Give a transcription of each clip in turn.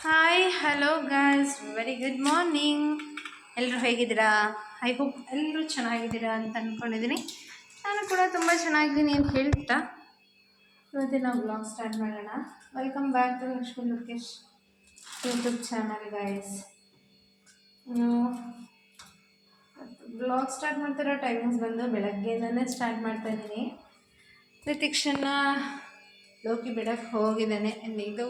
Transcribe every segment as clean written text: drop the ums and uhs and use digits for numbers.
Hi hello guys very good morning. ಎಲ್ಲರೂ ಹೇಗಿದ್ದೀರಾ? I hope ಎಲ್ಲರೂ ಚೆನ್ನಾಗಿದ್ದೀರಾ ಅಂತ ಅಂದ್ಕೊಂಡಿದ್ದೀನಿ. ನಾನು ಕೂಡ ತುಂಬ ಚೆನ್ನಾಗಿದ್ದೀನಿ ಅಂತ ಹೇಳ್ತಾ ಇವತ್ತಿನ ಬ್ಲಾಗ್ ಸ್ಟಾರ್ಟ್ ಮಾಡೋಣ. Welcome back to Lakshmi Lokesh YouTube channel guys. Blog start ಮಾಡ್ತಿರೋ ಟೈಮಿಂಗ್ಸ್ ಬಂದು ಬೆಳಗ್ಗೆಯಿಂದನೇ ಸ್ಟಾರ್ಟ್ ಮಾಡ್ತಾಯಿದ್ದೀನಿ. ರಿತಿಕ್ಷನ್ನ ಲೋಕಿ ಬಿಡಕ್ಕೆ ಹೋಗಿದ್ದಾನೆ. ಇದು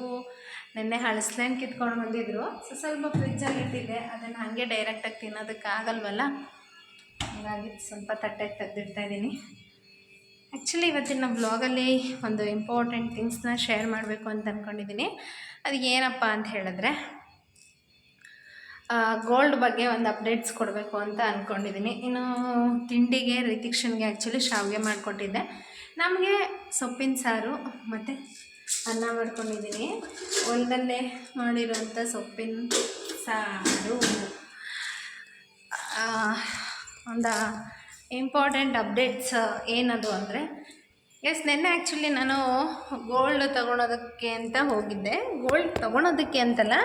ನೆನ್ನೆ ಹಳಸ್ಲೇನು ಕಿತ್ಕೊಂಡು ಬಂದಿದ್ರು, ಸ್ವಲ್ಪ ಫ್ರಿಜ್ಜಲ್ಲಿ ಇಟ್ಟಿದ್ದೆ. ಅದನ್ನು ಹಾಗೆ ಡೈರೆಕ್ಟಾಗಿ ತಿನ್ನೋದಕ್ಕಾಗಲ್ವಲ್ಲ, ಹಾಗಾಗಿ ಸ್ವಲ್ಪ ತಟ್ಟೆಗೆ ತೆಗೆದಿಡ್ತಾಯಿದ್ದೀನಿ. ಆ್ಯಕ್ಚುಲಿ ಇವತ್ತಿನ ಬ್ಲಾಗಲ್ಲಿ ಒಂದು ಇಂಪಾರ್ಟೆಂಟ್ ಥಿಂಗ್ಸ್ನ ಶೇರ್ ಮಾಡಬೇಕು ಅಂತ ಅಂದ್ಕೊಂಡಿದ್ದೀನಿ. ಅದು ಏನಪ್ಪ ಅಂತ ಹೇಳಿದ್ರೆ, ಗೋಲ್ಡ್ ಬಗ್ಗೆ ಒಂದು ಅಪ್ಡೇಟ್ಸ್ ಕೊಡಬೇಕು ಅಂತ ಅಂದ್ಕೊಂಡಿದ್ದೀನಿ. ಇನ್ನು ತಿಂಡಿಗೆ ರಿತಿಕ್ಷನ್ಗೆ ಆ್ಯಕ್ಚುಲಿ ಶಾವಿಗೆ ಮಾಡಿಕೊಟ್ಟಿದ್ದೆ. ನಮಗೆ ಸೊಪ್ಪಿನ ಸಾರು ಮತ್ತು ಅನ್ನ ಮಾಡ್ಕೊಂಡಿದ್ದೀನಿ. ಹೊಲದಲ್ಲೇ ಮಾಡಿರೋಂಥ ಸೊಪ್ಪಿನ ಸಾರು. ಒಂದು ಇಂಪಾರ್ಟೆಂಟ್ ಅಪ್ಡೇಟ್ಸ್ ಏನದು ಅಂದರೆ, ನೆನ್ನೆ ಆ್ಯಕ್ಚುಲಿ ನಾನು ಗೋಲ್ಡ್ ತೊಗೊಳೋದಕ್ಕೆ ಅಂತ ಹೋಗಿದ್ದೆ. ಗೋಲ್ಡ್ ತೊಗೊಳೋದಕ್ಕೆ ಅಂತಲ್ಲ,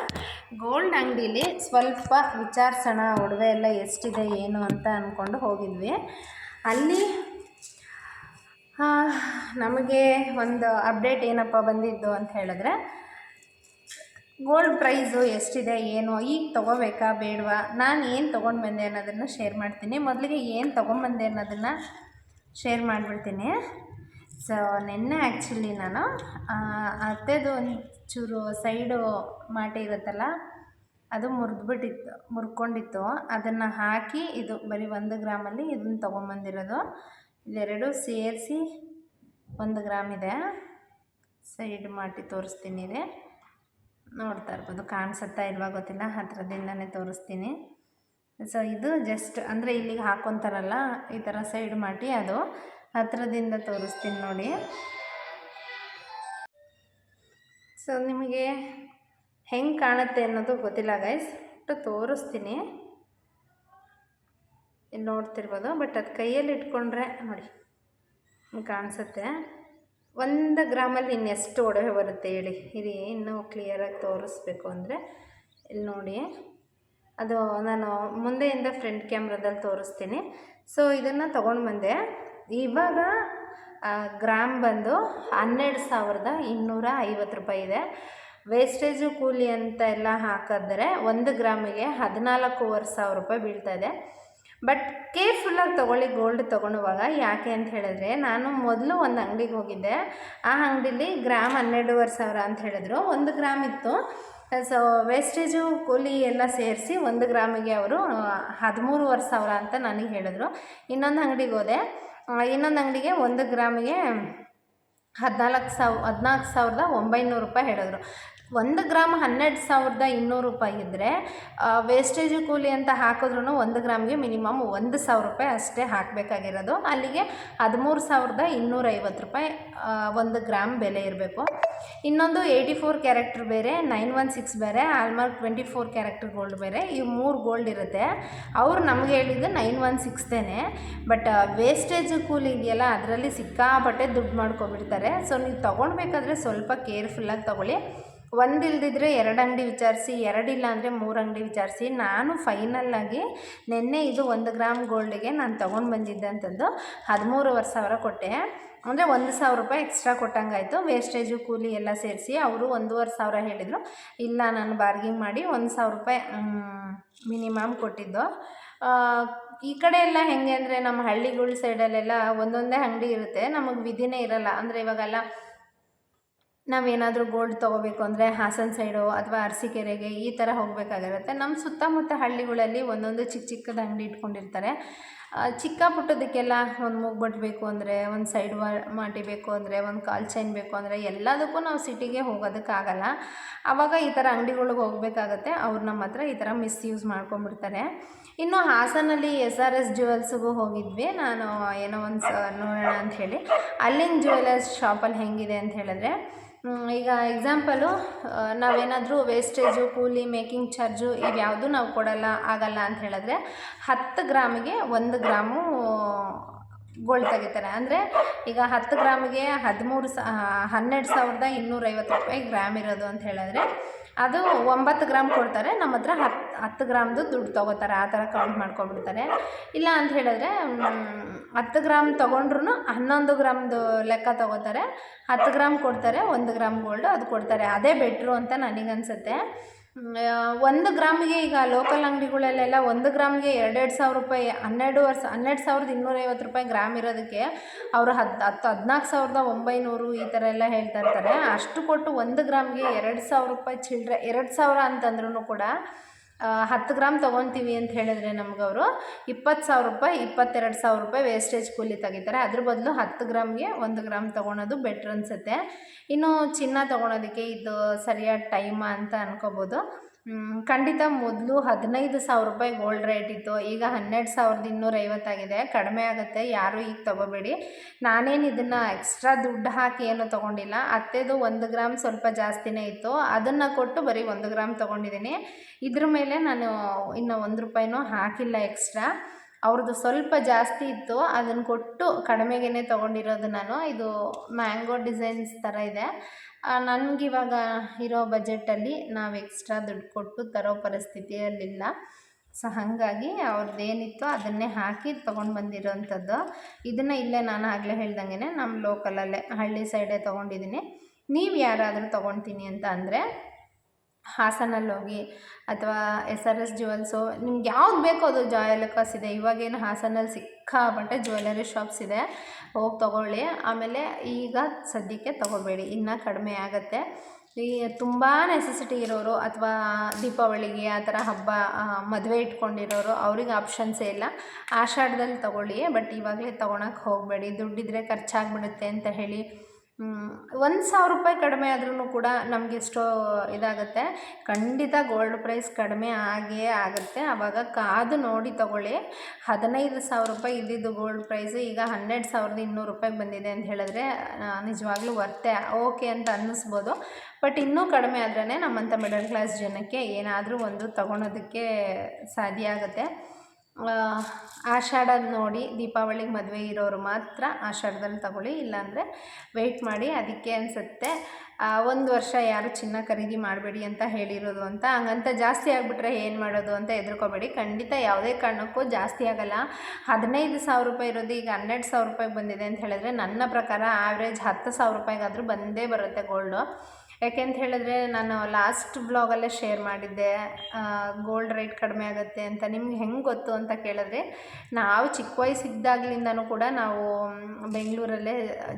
ಗೋಲ್ಡ್ ಅಂಗಡೀಲಿ ಸ್ವಲ್ಪ ವಿಚಾರಿಸೋಣ, ಒಡವೆ ಎಲ್ಲ ಎಷ್ಟಿದೆ ಏನು ಅಂತ ಅಂದ್ಕೊಂಡು ಹೋಗಿದ್ವಿ. ಅಲ್ಲಿ ನಮಗೆ ಒಂದು ಅಪ್ಡೇಟ್ ಏನಪ್ಪ ಬಂದಿದ್ದು ಅಂತ ಹೇಳಿದ್ರೆ, ಗೋಲ್ಡ್ ಪ್ರೈಸು ಎಷ್ಟಿದೆ ಏನು, ಈಗ ತೊಗೋಬೇಕಾ ಬೇಡವಾ, ನಾನು ಏನು ತೊಗೊಂಡು ಬಂದೆ ಅನ್ನೋದನ್ನು ಶೇರ್ ಮಾಡ್ತೀನಿ. ಮೊದಲಿಗೆ ಏನು ತೊಗೊಂಬಂದೆ ಅನ್ನೋದನ್ನು ಶೇರ್ ಮಾಡಿಬಿಡ್ತೀನಿ. ಸೊ ನೆನ್ನೆ ಆ್ಯಕ್ಚುಲಿ ನಾನು ಅತ್ತೆದು ಒಂಚೂರು ಸೈಡು ಮಾಟೆ ಇರುತ್ತಲ್ಲ, ಅದು ಮುರ್ಕೊಂಡಿತ್ತು. ಅದನ್ನು ಹಾಕಿ, ಇದು ಬರೀ 1 ಗ್ರಾಮಲ್ಲಿ ಇದನ್ನು ತೊಗೊಂಬಂದಿರೋದು. ಇದೆರಡು ಸೇರಿಸಿ 1 ಗ್ರಾಮ್ ಇದೆ. ಸೈಡ್ ಮಾಟಿ ತೋರಿಸ್ತೀನಿ, ಇದೆ ನೋಡ್ತಾ ಇರ್ಬೋದು. ಕಾಣಿಸುತ್ತಾ ಇಲ್ವಾ ಗೊತ್ತಿಲ್ಲ, ಹತ್ರದಿಂದನೇ ತೋರಿಸ್ತೀನಿ. ಸೊ ಇದು ಜಸ್ಟ್ ಅಂದರೆ ಇಲ್ಲಿಗೆ ಹಾಕ್ಕೊತಾರಲ್ಲ ಈ ಥರ ಸೈಡ್ ಮಾಟಿ, ಅದು ಹತ್ರದಿಂದ ತೋರಿಸ್ತೀನಿ ನೋಡಿ. ಸೊ ನಿಮಗೆ ಹೆಂಗೆ ಕಾಣುತ್ತೆ ಅನ್ನೋದು ಗೊತ್ತಿಲ್ಲ ಗೈಸ್, ತೋರಿಸ್ತೀನಿ. ಇಲ್ಲಿ ನೋಡ್ತಿರ್ಬೋದು, ಬಟ್ ಅದು ಕೈಯಲ್ಲಿ ಇಟ್ಕೊಂಡ್ರೆ ನೋಡಿ ಕಾಣಿಸುತ್ತೆ. 1 ಗ್ರಾಮಲ್ಲಿ ಇನ್ನೆಷ್ಟು ಒಡವೆ ಬರುತ್ತೆ ಹೇಳಿ. ಇದು ಇನ್ನೂ ಕ್ಲಿಯರಾಗಿ ತೋರಿಸ್ಬೇಕು ಅಂದರೆ ಇಲ್ಲಿ ನೋಡಿ, ಅದು ನಾನು ಮುಂದೆಯಿಂದ ಫ್ರಂಟ್ ಕ್ಯಾಮ್ರಾದಲ್ಲಿ ತೋರಿಸ್ತೀನಿ. ಸೊ ಇದನ್ನು ತೊಗೊಂಡು ಬಂದೆ. ಇವಾಗ ಗ್ರಾಮ್ ಬಂದು 12,250 ರೂಪಾಯಿ ಇದೆ. ವೇಸ್ಟೇಜು ಕೂಲಿ ಅಂತ ಎಲ್ಲ ಹಾಕಿದ್ರೆ 1 ಗ್ರಾಮಿಗೆ 14,500 ರೂಪಾಯಿ ಬೀಳ್ತಾಯಿದೆ. ಬಟ್ ಕೇರ್ಫುಲ್ಲಾಗಿ ತೊಗೊಳ್ಳಿ ಗೋಲ್ಡ್ ತೊಗೊಳುವಾಗ. ಯಾಕೆ ಅಂತ ಹೇಳಿದ್ರೆ, ನಾನು ಮೊದಲು ಒಂದು ಅಂಗಡಿಗೆ ಹೋಗಿದ್ದೆ. ಆ ಅಂಗಡೀಲಿ ಗ್ರಾಮ್ 12,500 ಅಂತ ಹೇಳಿದ್ರು. 1 ಗ್ರಾಮ್ ಇತ್ತು. ಸೊ ವೇಸ್ಟೇಜು ಕೂಲಿ ಎಲ್ಲ ಸೇರಿಸಿ 1 ಗ್ರಾಮಿಗೆ ಅವರು 13,500 ಅಂತ ನನಗೆ ಹೇಳಿದ್ರು. ಇನ್ನೊಂದು ಅಂಗಡಿಗೆ ಹೋದೆ. ಇನ್ನೊಂದು ಅಂಗಡಿಗೆ 1 ಗ್ರಾಮಿಗೆ 14,900 ರೂಪಾಯಿ ಹೇಳಿದ್ರು. 1 ಗ್ರಾಮ್ 12,200 ರೂಪಾಯಿ ಇದ್ದರೆ ವೇಸ್ಟೇಜು ಕೂಲಿ ಅಂತ ಹಾಕಿದ್ರೂ 1 ಗ್ರಾಮ್ಗೆ ಮಿನಿಮಮ್ 1,000 ರೂಪಾಯಿ ಅಷ್ಟೇ ಹಾಕಬೇಕಾಗಿರೋದು. ಅಲ್ಲಿಗೆ 13,250 ರೂಪಾಯಿ 1 ಗ್ರಾಮ್ ಬೆಲೆ ಇರಬೇಕು. ಇನ್ನೊಂದು 84 ಕ್ಯಾರೆಕ್ಟರ್ ಬೇರೆ, 916 ಬೇರೆ, ಆಲ್ಮಾರ್ಕ್ 24 ಕ್ಯಾರೆಕ್ಟರ್ ಗೋಲ್ಡ್ ಬೇರೆ. ಈ 3 ಗೋಲ್ಡ್ ಇರುತ್ತೆ. ಅವ್ರು ನಮಗೆ ಹೇಳಿದ್ದು 916 ಬಟ್ ವೇಸ್ಟೇಜು ಕೂಲಿ ಇದೆಯಲ್ಲ, ಅದರಲ್ಲಿ ಸಿಕ್ಕಾಪಟ್ಟೆ ದುಡ್ಡು ಮಾಡ್ಕೊಬಿಡ್ತಾರೆ. ಸೊ ನೀವು ತೊಗೊಳ್ಬೇಕಾದ್ರೆ ಸ್ವಲ್ಪ ಕೇರ್ಫುಲ್ಲಾಗಿ ತೊಗೊಳ್ಳಿ. 1 ಇಲ್ದಿದ್ರೆ 2 ಅಂಗಡಿ ವಿಚಾರಿಸಿ, 2 ಇಲ್ಲ ಅಂದರೆ 3 ಅಂಗಡಿ ವಿಚಾರಿಸಿ. ನಾನು ಫೈನಲ್ಲಾಗಿ ನಿನ್ನೆ ಇದು 1 ಗ್ರಾಮ್ ಗೋಲ್ಡಿಗೆ ನಾನು ತೊಗೊಂಡು ಬಂದಿದ್ದೆ ಅಂತಂದು 13,500 ಕೊಟ್ಟೆ. ಅಂದರೆ 1,000 ರೂಪಾಯಿ ಎಕ್ಸ್ಟ್ರಾ ಕೊಟ್ಟಂಗಾಯಿತು. ವೇಸ್ಟೇಜು ಕೂಲಿ ಎಲ್ಲ ಸೇರಿಸಿ ಅವರು 1,500 ಹೇಳಿದರು. ಇಲ್ಲ, ನಾನು ಬಾರ್ಗಿಂಗ್ ಮಾಡಿ 1,000 ರೂಪಾಯಿ ಮಿನಿಮಮ್ ಕೊಟ್ಟಿದ್ದು. ಈ ಕಡೆ ಎಲ್ಲ ಹೆಂಗೆ ಅಂದರೆ, ನಮ್ಮ ಹಳ್ಳಿಗಳ ಸೈಡಲ್ಲೆಲ್ಲ ಒಂದೊಂದೇ ಅಂಗಡಿ ಇರುತ್ತೆ, ನಮಗೆ ವಿಧಿನೇ ಇರಲ್ಲ. ಅಂದರೆ ಇವಾಗೆಲ್ಲ ನಾವೇನಾದರೂ ಗೋಲ್ಡ್ ತೊಗೋಬೇಕು ಅಂದರೆ ಹಾಸನ ಸೈಡು ಅಥವಾ ಅರಸೀಕೆರೆಗೆ ಈ ಥರ ಹೋಗಬೇಕಾಗಿರುತ್ತೆ. ನಮ್ಮ ಸುತ್ತಮುತ್ತ ಹಳ್ಳಿಗಳಲ್ಲಿ ಒಂದೊಂದು ಚಿಕ್ಕ ಚಿಕ್ಕದ ಅಂಗಡಿ ಇಟ್ಕೊಂಡಿರ್ತಾರೆ. ಚಿಕ್ಕ ಪುಟ್ಟದಕ್ಕೆಲ್ಲ ಒಂದು ಮೂಗ್ಬಟ್ಟು ಬೇಕು ಅಂದರೆ, ಒಂದು ಸೈಡ್ ಮಾಟಿ ಬೇಕು ಅಂದರೆ, ಒಂದು ಕಾಲ್ ಚೈನ್ ಬೇಕು ಅಂದರೆ ಎಲ್ಲದಕ್ಕೂ ನಾವು ಸಿಟಿಗೆ ಹೋಗೋದಕ್ಕಾಗಲ್ಲ. ಆವಾಗ ಈ ಥರ ಅಂಗಡಿಗಳಿಗೆ ಹೋಗಬೇಕಾಗತ್ತೆ. ಅವ್ರು ನಮ್ಮ ಹತ್ರ ಈ ಥರ ಮಿಸ್ಯೂಸ್ ಮಾಡ್ಕೊಂಡ್ಬಿಡ್ತಾರೆ. ಇನ್ನು ಹಾಸನಲ್ಲಿ SRS ಜ್ಯುವೆಲ್ಸ್ಗೂ ಹೋಗಿದ್ವಿ. ನಾನು ಏನೋ ಒಂದು ನೋಡೋಣ ಅಂಥೇಳಿ. ಅಲ್ಲಿನ ಜ್ಯುವೆಲರ್ಸ್ ಶಾಪಲ್ಲಿ ಹೆಂಗಿದೆ ಅಂತ ಹೇಳಿದ್ರೆ, ಈಗ ಎಕ್ಸಾಂಪಲು ನಾವೇನಾದರೂ ವೇಸ್ಟೇಜು ಕೂಲಿ ಮೇಕಿಂಗ್ ಚಾರ್ಜು ಇವ್ಯಾವುದೂ ನಾವು ಆಗಲ್ಲ ಅಂತ ಹೇಳಿದ್ರೆ 10 ಗ್ರಾಮಿಗೆ 1 ಗ್ರಾಮು ಗೋಲ್ಡ್ ತೆಗಿತಾರೆ. ಅಂದರೆ ಈಗ 10 ಗ್ರಾಮಿಗೆ 12,250 ರೂಪಾಯಿ ಗ್ರಾಮ್ ಇರೋದು ಅಂತ ಹೇಳಿದ್ರೆ ಅದು 9 ಗ್ರಾಮ್ ಕೊಡ್ತಾರೆ, ನಮ್ಮ ಹತ್ರ 10 ಗ್ರಾಮ್ದು ದುಡ್ಡು ತೊಗೋತಾರೆ, ಆ ಥರ ಕೌಂಟ್ ಮಾಡ್ಕೊಬಿಡ್ತಾರೆ. ಇಲ್ಲ ಅಂತ ಹೇಳಿದ್ರೆ 10 ಗ್ರಾಮ್ ತೊಗೊಂಡ್ರು 11 ಗ್ರಾಮ್ದು ಲೆಕ್ಕ ತೊಗೋತಾರೆ, 10 ಗ್ರಾಮ್ ಕೊಡ್ತಾರೆ, 1 ಗ್ರಾಮ್ ಗೋಲ್ಡು ಅದು ಕೊಡ್ತಾರೆ. ಅದೇ ಬೆಟ್ರು ಅಂತ ನನಗನ್ಸುತ್ತೆ. 1 ಗ್ರಾಮಿಗೆ ಈಗ ಲೋಕಲ್ ಅಂಗಡಿಗಳಲ್ಲೆಲ್ಲ 1 ಗ್ರಾಮ್ಗೆ 2,000 ರೂಪಾಯಿ, 12,250 ರೂಪಾಯಿ ಗ್ರಾಮ್ ಇರೋದಕ್ಕೆ ಅವರು 14,900 ಈ ಥರ ಎಲ್ಲ ಹೇಳ್ತಾ ಇರ್ತಾರೆ. ಅಷ್ಟು ಕೊಟ್ಟು 1 ಗ್ರಾಮ್ಗೆ 2,000 ರೂಪಾಯಿ ಚಿಲ್ಲರೆ, 2,000 ಅಂತಂದ್ರೂ ಕೂಡ 10 ಗ್ರಾಮ್ ತೊಗೊತೀವಿ ಅಂತ ಹೇಳಿದ್ರೆ ನಮಗವರು 20,000 ರೂಪಾಯಿ, 22,000 ರೂಪಾಯಿ ವೇಸ್ಟೇಜ್ ಕೂಲಿ ತೆಗಿತಾರೆ. ಅದ್ರ ಬದಲು 10 ಗ್ರಾಮ್ಗೆ 1 ಗ್ರಾಮ್ ತೊಗೊಳೋದು ಬೆಟ್ರ್ ಅನಿಸುತ್ತೆ. ಇನ್ನು ಚಿನ್ನ ತೊಗೊಳೋದಕ್ಕೆ ಇದು ಸರಿಯಾದ ಟೈಮಾ ಅಂತ ಅನ್ಕೋಬೋದು. ಖಂಡಿತ ಮೊದಲು 15,000 ರೂಪಾಯಿ ಗೋಲ್ಡ್ ರೇಟ್ ಇತ್ತು, ಈಗ 12,250 ಆಗಿದೆ. ಕಡಿಮೆ ಆಗುತ್ತೆ, ಯಾರೂ ಈಗ ತೊಗೋಬೇಡಿ. ನಾನೇನು ಇದನ್ನು ಎಕ್ಸ್ಟ್ರಾ ದುಡ್ಡು ಹಾಕಿ ಏನೂ ತೊಗೊಂಡಿಲ್ಲ. ಅತ್ತೆದು 1 ಗ್ರಾಮ್ ಸ್ವಲ್ಪ ಜಾಸ್ತಿನೇ ಇತ್ತು, ಅದನ್ನು ಕೊಟ್ಟು ಬರೀ 1 ಗ್ರಾಮ್ ತೊಗೊಂಡಿದ್ದೀನಿ. ಇದ್ರ ಮೇಲೆ ನಾನು ಇನ್ನು 1 ರೂಪಾಯಿನೂ ಹಾಕಿಲ್ಲ ಎಕ್ಸ್ಟ್ರಾ. ಅವ್ರದ್ದು ಸ್ವಲ್ಪ ಜಾಸ್ತಿ ಇತ್ತು, ಅದನ್ನು ಕೊಟ್ಟು ಕಡಿಮೆಗೇ ತೊಗೊಂಡಿರೋದು ನಾನು. ಇದು ಮ್ಯಾಂಗೋ ಡಿಸೈನ್ಸ್ ಥರ ಇದೆ. ನನಗಿವಾಗ ಇರೋ ಬಜೆಟಲ್ಲಿ ನಾವು ಎಕ್ಸ್ಟ್ರಾ ದುಡ್ಡು ಕೊಟ್ಟು ತರೋ ಪರಿಸ್ಥಿತಿಯಲ್ಲಿಲ್ಲ. ಸೊ ಹಾಗಾಗಿ ಅವ್ರದ್ದೇನಿತ್ತು ಅದನ್ನೇ ಹಾಕಿ ತೊಗೊಂಡು ಬಂದಿರೋವಂಥದ್ದು. ಇದನ್ನು ಇಲ್ಲೇ ನಾನು ಆಗಲೇ ಹೇಳ್ದಂಗೆ ನಮ್ಮ ಲೋಕಲಲ್ಲೇ ಹಳ್ಳಿ ಸೈಡೇ ತೊಗೊಂಡಿದ್ದೀನಿ. ನೀವು ಯಾರಾದರೂ ತೊಗೊಳ್ತೀನಿ ಅಂತ ಅಂದರೆ ಹಾಸನಲ್ಲಿ ಹೋಗಿ ಅಥವಾ SRS ಜುವೆಲ್ಸು, ನಿಮ್ಗೆ ಯಾವ್ದು ಬೇಕೋ ಅದು ಜಾಯಲುಕಾಸ್ ಇದೆ. ಇವಾಗೇನು ಹಾಸನಲ್ಲಿ ಸಿಕ್ಕಾಪಟ್ಟೆ ಜ್ಯುವೆಲರಿ ಶಾಪ್ಸ್ ಇದೆ, ಹೋಗಿ ತೊಗೊಳ್ಳಿ. ಆಮೇಲೆ ಈಗ ಸದ್ಯಕ್ಕೆ ತೊಗೋಬೇಡಿ, ಇನ್ನೂ ಕಡಿಮೆ ಆಗುತ್ತೆ. ಈ ತುಂಬ ನೆಸೆಸಿಟಿ ಇರೋರು ಅಥವಾ ದೀಪಾವಳಿಗೆ ಆ ಥರ ಹಬ್ಬ ಮದುವೆ ಇಟ್ಕೊಂಡಿರೋರು ಅವ್ರಿಗೆ ಆಪ್ಷನ್ಸೇ ಇಲ್ಲ. ಆಷಾಢದಲ್ಲಿ ತೊಗೊಳ್ಳಿ, ಬಟ್ ಇವಾಗಲೇ ತೊಗೊಳಕ್ಕೆ ಹೋಗಬೇಡಿ. ದುಡ್ಡಿದ್ರೆ ಖರ್ಚಾಗ್ಬಿಡುತ್ತೆ ಅಂತ ಹೇಳಿ 1,000 ರೂಪಾಯಿ ಕಡಿಮೆ ಆದ್ರೂ ಕೂಡ ನಮಗೆ ಎಷ್ಟೋ ಇದಾಗುತ್ತೆ. ಖಂಡಿತ ಗೋಲ್ಡ್ ಪ್ರೈಸ್ ಕಡಿಮೆ ಆಗೇ ಆಗುತ್ತೆ, ಆವಾಗ ಕಾದು ನೋಡಿ ತೊಗೊಳ್ಳಿ. 15,000 ರೂಪಾಯಿ ಇದ್ದಿದ್ದು ಗೋಲ್ಡ್ ಪ್ರೈಸು ಈಗ 12,200 ರೂಪಾಯಿಗೆ ಬಂದಿದೆ ಅಂತ ಹೇಳಿದ್ರೆ ನಿಜವಾಗ್ಲೂ ವರ್ತೆ ಓಕೆ ಅಂತ ಅನ್ನಿಸ್ಬೋದು. ಬಟ್ ಇನ್ನೂ ಕಡಿಮೆ ಆದ್ರೇ ನಮ್ಮಂಥ ಮಿಡಲ್ ಕ್ಲಾಸ್ ಜನಕ್ಕೆ ಏನಾದರೂ ಒಂದು ತೊಗೊಳೋದಕ್ಕೆ ಸಾಧ್ಯ ಆಗುತ್ತೆ. ಆಷಾಢದ ನೋಡಿ, ದೀಪಾವಳಿಗೆ ಮದುವೆ ಇರೋರು ಮಾತ್ರ ಆಷಾಢದಲ್ಲಿ ತಗೊಳ್ಳಿ, ಇಲ್ಲಾಂದರೆ ವೆಯ್ಟ್ ಮಾಡಿ. ಅದಕ್ಕೆ ಅನಿಸುತ್ತೆ 1 ವರ್ಷ ಯಾರು ಚಿನ್ನ ಖರೀದಿ ಮಾಡಬೇಡಿ ಅಂತ ಹೇಳಿರೋದು ಅಂತ. ಹಂಗಂತ ಜಾಸ್ತಿ ಆಗಿಬಿಟ್ರೆ ಏನು ಮಾಡೋದು ಅಂತ ಹೆದರ್ಕೋಬೇಡಿ. ಖಂಡಿತ ಯಾವುದೇ ಕಾರಣಕ್ಕೂ ಜಾಸ್ತಿ ಆಗೋಲ್ಲ. 15,000 ರೂಪಾಯಿ ಇರೋದು ಈಗ 12,000 ರೂಪಾಯಿಗೆ ಬಂದಿದೆ ಅಂತ ಹೇಳಿದ್ರೆ ನನ್ನ ಪ್ರಕಾರ ಆವ್ರೇಜ್ 10,000 ರೂಪಾಯಿಗಾದರೂ ಬಂದೇ ಬರುತ್ತೆ ಗೋಲ್ಡು. ಯಾಕೆ ಅಂತ ಹೇಳಿದ್ರೆ ನಾನು ಲಾಸ್ಟ್ ಬ್ಲಾಗಲ್ಲೇ ಶೇರ್ ಮಾಡಿದ್ದೆ ಗೋಲ್ಡ್ ರೇಟ್ ಕಡಿಮೆ ಆಗುತ್ತೆ ಅಂತ. ನಿಮ್ಗೆ ಹೆಂಗೆ ಗೊತ್ತು ಅಂತ ಕೇಳಿದ್ರೆ, ನಾವು ಚಿಕ್ಕ ವಯಸ್ಸಿದ್ದಾಗಲಿಂದನೂ ಕೂಡ ನಾವು ಬೆಂಗಳೂರಲ್ಲೇ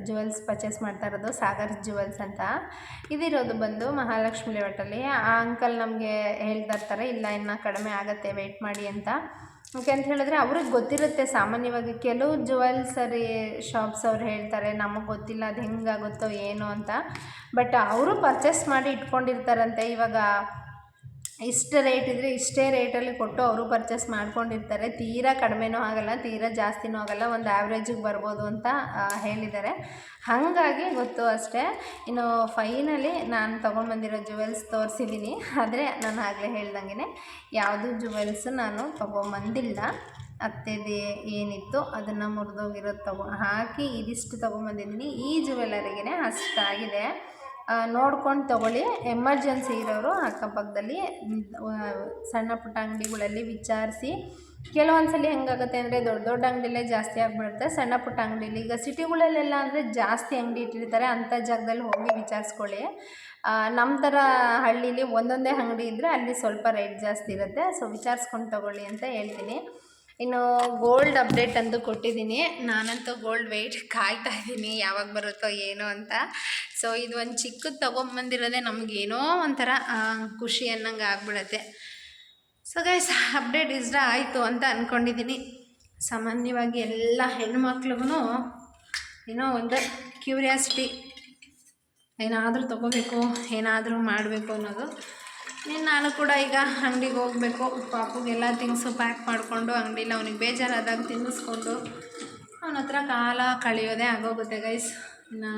ಜುವೆಲ್ಸ್ ಪರ್ಚೇಸ್ ಮಾಡ್ತಾ ಇರೋದು, ಸಾಗರ್ ಜುವೆಲ್ಸ್ ಅಂತ. ಇದಿರೋದು ಬಂದು ಮಹಾಲಕ್ಷ್ಮಿ ಲೇಔಟಲ್ಲಿ. ಆ ಅಂಕಲ್ ನಮಗೆ ಹೇಳ್ತಾ ಇರ್ತಾರೆ, ಇಲ್ಲ ಇನ್ನು ಕಡಿಮೆ ಆಗುತ್ತೆ ವೆಯ್ಟ್ ಮಾಡಿ ಅಂತ. ಯಾಕೆ ಅಂತ ಹೇಳಿದ್ರೆ ಅವ್ರಿಗೆ ಗೊತ್ತಿರುತ್ತೆ. ಸಾಮಾನ್ಯವಾಗಿ ಕೆಲವು ಜುವೆಲ್ಸರಿ ಶಾಪ್ಸ್ ಅವ್ರು ಹೇಳ್ತಾರೆ, ನಮಗೆ ಗೊತ್ತಿಲ್ಲ ಅದು ಹೆಂಗಾಗುತ್ತೋ ಏನೋ ಅಂತ. ಬಟ್ ಅವರು ಪರ್ಚೇಸ್ ಮಾಡಿ ಇಟ್ಕೊಂಡಿರ್ತಾರಂತೆ. ಇವಾಗ ಇಷ್ಟು ರೇಟ್ ಇದ್ದರೆ ಇಷ್ಟೇ ರೇಟಲ್ಲಿ ಕೊಟ್ಟು ಅವರು ಪರ್ಚೇಸ್ ಮಾಡ್ಕೊಂಡಿರ್ತಾರೆ. ತೀರಾ ಕಡಿಮೆನೂ ಆಗೋಲ್ಲ, ತೀರಾ ಜಾಸ್ತಿನೂ ಆಗೋಲ್ಲ, ಒಂದು ಆ್ಯಾವ್ರೇಜಿಗೆ ಬರ್ಬೋದು ಅಂತ ಹೇಳಿದ್ದಾರೆ. ಹಾಗಾಗಿ ಗೊತ್ತು ಅಷ್ಟೇ. ಇನ್ನು ಫೈನಲಿ ನಾನು ತೊಗೊಂಡ್ಬಂದಿರೋ ಜುವೆಲ್ಸ್ ತೋರಿಸಿದ್ದೀನಿ. ಆದರೆ ನಾನು ಆಗಲೇ ಹೇಳ್ದಂಗೆ ಯಾವುದೂ ಜುವೆಲ್ಸು ನಾನು ತೊಗೊಂಬಂದಿಲ್ಲ. ಅತ್ತೆದೇ ಏನಿತ್ತು ಅದನ್ನು ಮುರಿದೋಗಿರೋದು ಹಾಕಿ ಇದಿಷ್ಟು ತೊಗೊಂಬಂದಿದ್ದೀನಿ. ಈ ಜುವೆಲರಿಗೇ ಅಷ್ಟಾಗಿದೆ. ನೋಡ್ಕೊಂಡು ತೊಗೊಳ್ಳಿ. ಎಮರ್ಜೆನ್ಸಿ ಇರೋರು ಅಕ್ಕಪಕ್ಕದಲ್ಲಿ ಸಣ್ಣ ಪುಟ್ಟ ಅಂಗಡಿಗಳಲ್ಲಿ ವಿಚಾರಿಸಿ. ಕೆಲವೊಂದು ಸಲ ಹೆಂಗಾಗುತ್ತೆ ಅಂದರೆ ದೊಡ್ಡ ದೊಡ್ಡ ಅಂಗಡಿಲೇ ಜಾಸ್ತಿ ಆಗಿಬಿಡುತ್ತೆ, ಸಣ್ಣ ಪುಟ್ಟ ಅಂಗಡಿಲಿ ಈಗ ಸಿಟಿಗಳಲ್ಲೆಲ್ಲ ಅಂದರೆ ಜಾಸ್ತಿ ಅಂಗಡಿ ಇಟ್ಟಿರ್ತಾರೆ, ಅಂಥ ಜಾಗದಲ್ಲಿ ಹೋಗಿ ವಿಚಾರಿಸ್ಕೊಳ್ಳಿ. ನಮ್ಮ ಥರ ಹಳ್ಳೀಲಿ ಒಂದೊಂದೇ ಅಂಗಡಿ ಇದ್ದರೆ ಅಲ್ಲಿ ಸ್ವಲ್ಪ ರೇಟ್ ಜಾಸ್ತಿ ಇರುತ್ತೆ. ಸೊ ವಿಚಾರಿಸ್ಕೊಂಡು ತೊಗೊಳ್ಳಿ ಅಂತ ಹೇಳ್ತೀನಿ. ಇನ್ನು ಗೋಲ್ಡ್ ಅಪ್ಡೇಟ್ ಅಂತೂ ಕೊಟ್ಟಿದ್ದೀನಿ. ನಾನಂತೂ ಗೋಲ್ಡ್ ವೆಯ್ಟ್ ಕಾಯ್ತಾ ಇದ್ದೀನಿ ಯಾವಾಗ ಬರುತ್ತೋ ಏನೋ ಅಂತ. ಸೊ ಇದು ಒಂದು ಚಿಕ್ಕದು ತೊಗೊಂಬಂದಿರೋದೇ ನಮಗೇನೋ ಒಂಥರ ಖುಷಿ ಅನ್ನಂಗೆ ಆಗ್ಬಿಡುತ್ತೆ. ಸೊ ಗೈಸ್, ಅಪ್ಡೇಟ್ ಇಷ್ಟ ಆಯಿತು ಅಂತ ಅಂದ್ಕೊಂಡಿದ್ದೀನಿ. ಸಾಮಾನ್ಯವಾಗಿ ಎಲ್ಲ ಹೆಣ್ಮಕ್ಳಿಗೂ ಏನೋ ಒಂದು ಕ್ಯೂರಿಯಾಸಿಟಿ, ಏನಾದರೂ ತೊಗೋಬೇಕು, ಏನಾದರೂ ಮಾಡಬೇಕು ಅನ್ನೋದು. ನಾನು ಕೂಡ ಈಗ ಅಂಗಡಿಗೆ ಹೋಗಬೇಕು. ಪಾಪುಗೆಲ್ಲ ಥಿಂಗ್ಸು ಪ್ಯಾಕ್ ಮಾಡಿಕೊಂಡು ಅಂಗಡಿಲಿ ಅವನಿಗೆ ಬೇಜಾರಾದಾಗ ತಿನ್ನಿಸ್ಕೊಂಡು ಅವನ ಹತ್ರ ಕಾಲ ಕಳೆಯೋದೇ ಆಗೋಗುತ್ತೆ ಗೈಸ್. ಇನ್ನು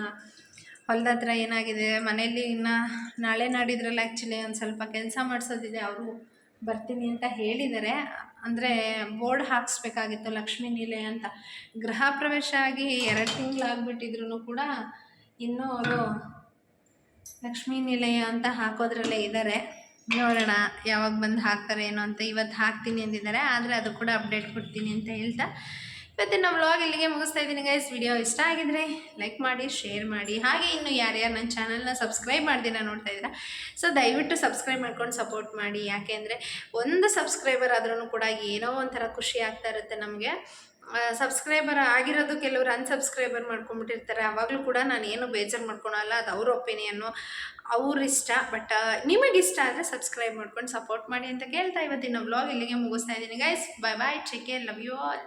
ಹೊಲದ ಹತ್ರ ಏನಾಗಿದೆ ಮನೇಲಿ, ಇನ್ನು ನಾಳೆ ನಾಡಿದ್ರಲ್ಲಿ ಆ್ಯಕ್ಚುಲಿ ಒಂದು ಸ್ವಲ್ಪ ಕೆಲಸ ಮಾಡಿಸೋದಿದೆ. ಅವರು ಬರ್ತೀನಿ ಅಂತ ಹೇಳಿದ್ದಾರೆ. ಅಂದರೆ ಬೋರ್ಡ್ ಹಾಕಿಸ್ಬೇಕಾಗಿತ್ತು ಲಕ್ಷ್ಮೀ ನಿಲಯ ಅಂತ. ಗೃಹ ಪ್ರವೇಶ ಆಗಿ 2 ತಿಂಗಳಾಗ್ಬಿಟ್ಟಿದ್ರು ಕೂಡ ಇನ್ನೂ ಅವರು ಲಕ್ಷ್ಮೀ ನಿಲಯ ಅಂತ ಹಾಕೋದ್ರಲ್ಲೇ ಇದ್ದಾರೆ. ನೋಡೋಣ ಯಾವಾಗ ಬಂದು ಹಾಕ್ತಾರೆ ಏನೋ ಅಂತ. ಇವತ್ತು ಹಾಕ್ತೀನಿ ಅಂದಿದ್ದಾರೆ, ಆದರೆ ಅದು ಕೂಡ ಅಪ್ಡೇಟ್ ಕೊಡ್ತೀನಿ ಅಂತ ಹೇಳ್ತಾ ಇವತ್ತಿನ ವ್ಲಾಗ್ ಇಲ್ಲಿಗೆ ಮುಗಿಸ್ತಾ ಇದ್ದೀನಿ ಗೈಸ್. ವಿಡಿಯೋ ಇಷ್ಟ ಆಗಿದ್ರೆ ಲೈಕ್ ಮಾಡಿ, ಶೇರ್ ಮಾಡಿ. ಹಾಗೆ ಇನ್ನು ಯಾರ್ಯಾರು ನನ್ನ ಚಾನಲ್ನ ಸಬ್ಸ್ಕ್ರೈಬ್ ಮಾಡ್ದಿರ ನೋಡ್ತಾ ಇದ್ದೀರಾ, ಸೊ ದಯವಿಟ್ಟು ಸಬ್ಸ್ಕ್ರೈಬ್ ಮಾಡ್ಕೊಂಡು ಸಪೋರ್ಟ್ ಮಾಡಿ. ಯಾಕೆ ಅಂದರೆ ಒಂದು ಸಬ್ಸ್ಕ್ರೈಬರ್ ಆದ್ರೂ ಕೂಡ ಏನೋ ಒಂಥರ ಖುಷಿ ಆಗ್ತಾ ಇರುತ್ತೆ ನಮಗೆ. ಸಬ್ಸ್ಕ್ರೈಬರ್ ಆಗಿರೋದು ಕೆಲವರು ಅನ್ಸಬ್ಸ್ಕ್ರೈಬರ್ ಮಾಡ್ಕೊಂಡ್ಬಿಟ್ಟಿರ್ತಾರೆ. ಆವಾಗಲೂ ಕೂಡ ನಾನು ಏನು ಬೇಜಾರು ಮಾಡ್ಕೊಳಲ್ಲ, ಅದು ಅವ್ರ ಒಪಿನಿಯನ್ನು, ಅವ್ರ ಇಷ್ಟ. ಬಟ್ ನಿಮಗಿಷ್ಟ ಆದರೆ ಸಬ್ಸ್ಕ್ರೈಬ್ ಮಾಡ್ಕೊಂಡು ಸಪೋರ್ಟ್ ಮಾಡಿ ಅಂತ ಕೇಳ್ತಾ ಇವತ್ತಿನ ವ್ಲಾಗ್ ಇಲ್ಲಿಗೆ ಮುಗಿಸ್ತಾ ಇದ್ದೀನಿ guys. Bye bye, take care, love you all.